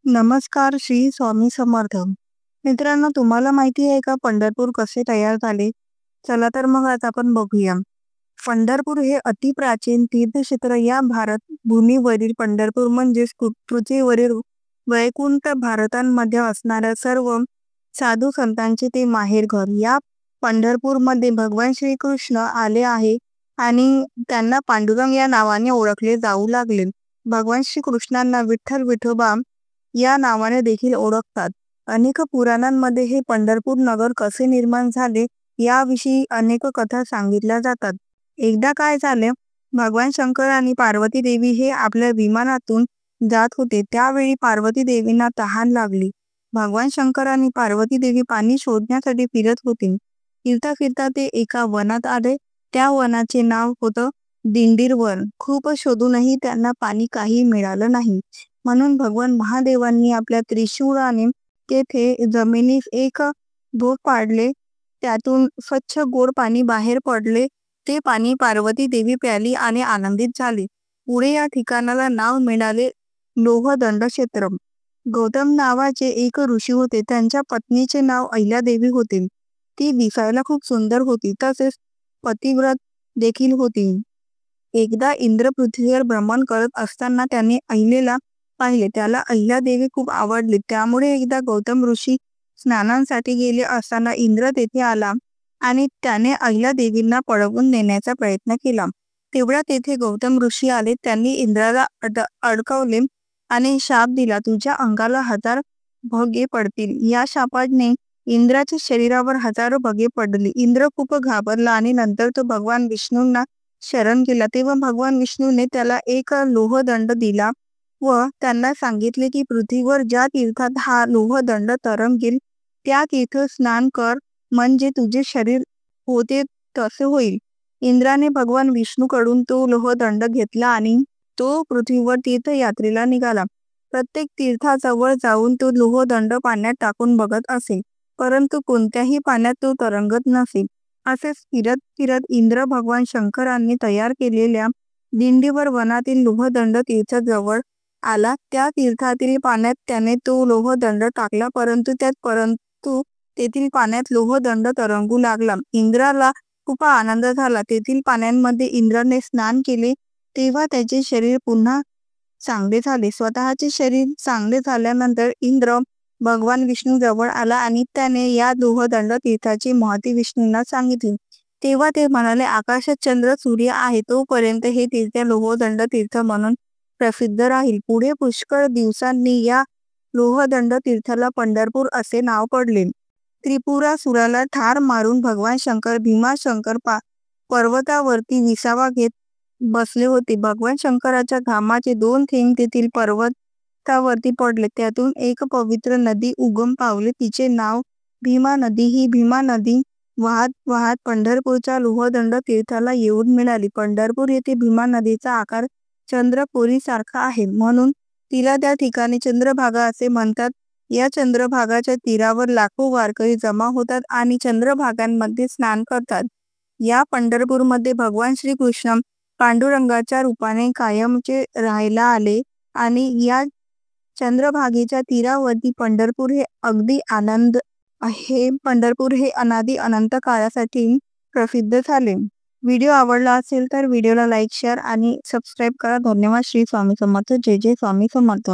नमस्कार, श्री स्वामी समर्थ. मित्रांनो, तुम्हाला माहिती आहे का पंढरपूर कसे तयार झाले? चला तर मग आज आपण बघूया. पंढरपूर हे अतिप्राचीन तीर्थक्षेत्र या भारत भूमीवरील पंढरपूर म्हणजेच पृथ्वीवरील वैकुंठ भारतांमध्ये असणाऱ्या सर्व साधू संतांचे ते माहेरघर. या पंढरपूरमध्ये भगवान श्रीकृष्ण आले आहे आणि त्यांना पांडुरंग या नावाने ओळखले जाऊ लागले. भगवान श्रीकृष्णांना विठ्ठल विठोबा या नावाने देखील ओळखतात. अनेक पुराणांमध्ये हे पंढरपूर नगर कसे निर्माण झाले याविषयी अनेक कथा सांगितल्या जातात. एकदा काय झाले, भगवान शंकर आणि पार्वती देवी हे आपल्या विमानातून जात होते. त्यावेळी पार्वती देवींना तहान लागली. भगवान शंकर आणि पार्वती देवी पाणी शोधण्यासाठी फिरत होते. फिरता फिरता ते एका वनात आले. त्या वनाचे नाव होतं दिंडीर वन. खूप शोधूनही त्यांना पाणी काही मिळालं नाही. म्हणून भगवान महादेवांनी आपल्या त्रिशूळाने तेथे जमिनीस एक भोग पाडले. त्यातून स्वच्छ गोड पाणी बाहेर पडले. ते पाणी पार्वती देवी प्याली आणि आनंदित झाली. पुढे या ठिकाणाला नाव मिळाले लोहदंड क्षेत्र. गौतम नावाचे एक ऋषी होते. त्यांच्या पत्नीचे नाव अहिल्यादेवी होते. ती दिसायला खूप सुंदर होती, तसेच पतिव्रत देखील होती. एकदा इंद्र पृथ्वीवर भ्रमण करत असताना त्याने अहिलेला पाहिले. त्याला अहिल्यादेवी खूप आवडली. त्यामुळे एकदा गौतम ऋषी स्नानासाठी गेले असताना इंद्र तेथे आला आणि त्याने अहिल्यादेवींना पळवून नेण्याचा प्रयत्न केला. तेवढ्या तेथे गौतम ऋषी आले. त्यांनी इंद्राला अडकवले आणि शाप दिला, तुझ्या अंगाला 1000 भगे पडतील. या शापाने इंद्राच्या शरीरावर हजारो भगे पडली. इंद्र खूप घाबरला आणि नंतर तो भगवान विष्णूंना शरण गेला. तेव्हा भगवान विष्णूने त्याला एक लोहदंड दिला व त्यांना सांगितले की पृथ्वीवर ज्या तीर्थात हा लोहदंड तरंगेल त्या तीर्थ स्नान कर, म्हणजे तुझे शरीर होते तसे होईल. इंद्राने भगवान विष्णूकडून तो लोहदंड घेतला आणि तो पृथ्वीवर तीर्थयात्रेला निघाला. प्रत्येक तीर्थाजवळ जाऊन तो लोहदंड पाण्यात टाकून बघत असे, परंतु कोणत्याही पाण्यात तो तरंगत नसे. असेच फिरत फिरत इंद्र भगवान शंकरांनी तयार केलेल्या दिंडीवर वनातील लोहदंड तीर्थाजवळ आला. त्या तीर्थातील पाण्यात त्याने तो लोहदंड टाकला, परंतु तेथील पाण्यात लोहदंड तरंगू लागला. इंद्राला खूप आनंद झाला. तेथील पाण्यांमध्ये इंद्राने स्नान केले तेव्हा त्याचे शरीर पुन्हा चांगले झाले. स्वतःचे शरीर चांगले झाल्यानंतर इंद्र भगवान विष्णू जवळ आला आणि त्याने या लोहदंड तीर्थाची महती विष्णूंना सांगितली. तेव्हा ते म्हणाले, आकाशात चंद्र सूर्य आहे तोपर्यंत हे तीर्थ लोहदंड तीर्थ म्हणून प्रसिद्ध राहील. पुढे पुष्कळ दिवसांनी या लोहदंड तीर्थाला पंढरपूर असे नाव पडले. त्रिपुरासुराला ठार मारून भगवान शंकर भीमाशंकर पर्वतावरती विसावा घेत बसले होते. भगवान शंकराच्या घामाचे 2 थेंब तेथील पर्वतावरती पडले. त्यातून एक पवित्र नदी उगम पावले. तिचे नाव भीमा नदी. ही भीमा नदी वाहत वाहत पंढरपूरच्या लोहदंड तीर्थाला येऊन मिळाली. पंढरपूर येथे भीमा नदीचा आकार चंद्रकोरी सारखा आहे, म्हणून तिला त्या ठिकाणी चंद्रभागा असे म्हणतात. या चंद्रभागाच्या तीरावर लाखो वारकरी जमा होतात आणि चंद्रभागांमध्ये स्नान करतात. या पंढरपूरमध्ये भगवान श्रीकृष्ण पांडुरंगाच्या रूपाने कायमचे राहायला आले आणि या चंद्रभागेच्या तीरावरती पंढरपूर हे अनादी अनंत काळासाठी प्रसिद्ध झाले. व्हिडिओ आवडला असेल तर व्हिडिओला लाईक, शेअर आणि सबस्क्राईब करा. धन्यवाद. श्री स्वामी समर्थ. जय जय स्वामी समर्थ.